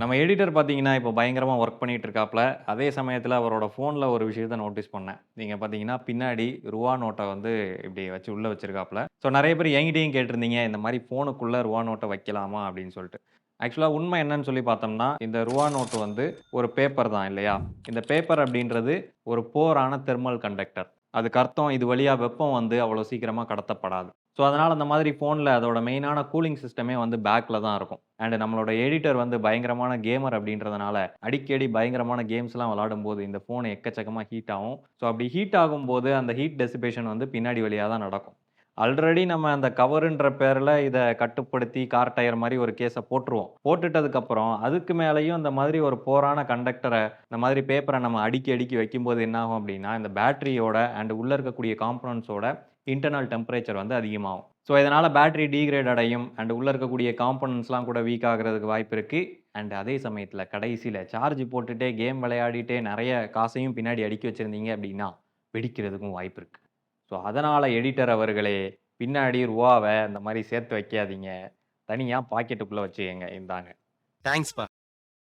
நம்ம எடிட்டர் பார்த்தீங்கன்னா, இப்போ பயங்கரமா ஒர்க் பண்ணிட்டு இருக்காப்ல. அதே சமயத்தில அவரோட ஃபோன்ல ஒரு விஷயத்த நோட்டீஸ் பண்ணேன். நீங்க பார்த்தீங்கன்னா, பின்னாடி ரூவா நோட்ட வந்து இப்டி வச்சு உள்ள வச்சிருக்காப்ல. ஸோ நெறைய பேர் என்கிட்டயும் கேட்டிருந்தீங்க, இந்த மாரி ஃபோனுக்குள்ள ரூவா நோட்ட வைக்கலாமா? அப்டின்னு சொல்ட்டு. ஆக்சுவலா உண்மை என்னன்னு சொல்லி பார்த்தோம்னா, இந்த ரூவா நோட்டு வந்து ஒரு பேப்பர் தான் இல்லையா? இந்த பேப்பர் அப்டின்றது ஒரு போரான தெர்மல் கண்டக்டர். அதுக்கு அர்த்தம் இது வழியா வெப்பம் வந்து அவ்வளோ சீக்கிரமா கடத்தப்படாது. ஸோ, அதனால அந்த மாதிரி ஃபோன்ல அதோட மெயினான கூலிங் சிஸ்டமே வந்து பேக்ல தான் இருக்கும். அண்ட் நம்மளோட எடிட்டர் வந்து பயங்கரமான கேமர் அப்படின்றதுனால, அடிக்கடி பயங்கரமான கேம்ஸ்லாம் விளையாடும்போது இந்த ஃபோன் எக்கச்சக்கமா ஹீட் ஆகும். ஸோ, அப்படி ஹீட் ஆகும்போது அந்த ஹீட் டெசிபேஷன் வந்து பின்னாடி வழியா தான் நடக்கும். ஆல்ரெடி நம்ம அந்த கவருன்ற பேர்ல இத கட்டுப்படுத்தி கார் டயர் மாரி ஒரு கேஸ போட்டுருவோம். போட்டுட்டதுக்கப்புறம் அதுக்கு மேலயும் இந்த மாதிரி ஒரு போரான கண்டக்டர இந்த மாதிரி பேப்பர நம்ம அடுக்கி அடுக்கி வைக்கும்போது என்ன ஆகும் அப்படின்னா, இந்த பேட்டரியோட அண்ட் உள்ள இருக்கக்கூடிய காம்போனன்ட்ஸோட இன்டர்னல் டெம்பரேச்சர் வந்து அதிகமாகும். ஸோ, இதனால பேட்டரி டீகிரேட் அடையும் அண்ட் உள்ள இருக்கக்கூடிய காம்போனன்ட்ஸ்லாம் கூட வீக் ஆகுறதுக்கு வாய்ப்பு இருக்கு. அண்ட் அதே சமயத்தில கடைசியில சார்ஜ் போட்டுட்டே கேம் விளையாடிட்டே நெறைய காசையும் பின்னாடி அடுக்கி வச்சிருந்தீங்க அப்படின்னா, வெடிக்கிறதுக்கும் வாய்ப்பு இருக்கு. ஸோ, அதனால எடிட்டர் அவர்களே, பின்னாடி ரூவாவ இந்த மாரி சேர்த்து வைக்காதீங்க. தனியா பாக்கெட்டுக்குள்ள வச்சுக்கங்க. இந்தாங்க. தேங்க்ஸ்ப்பா.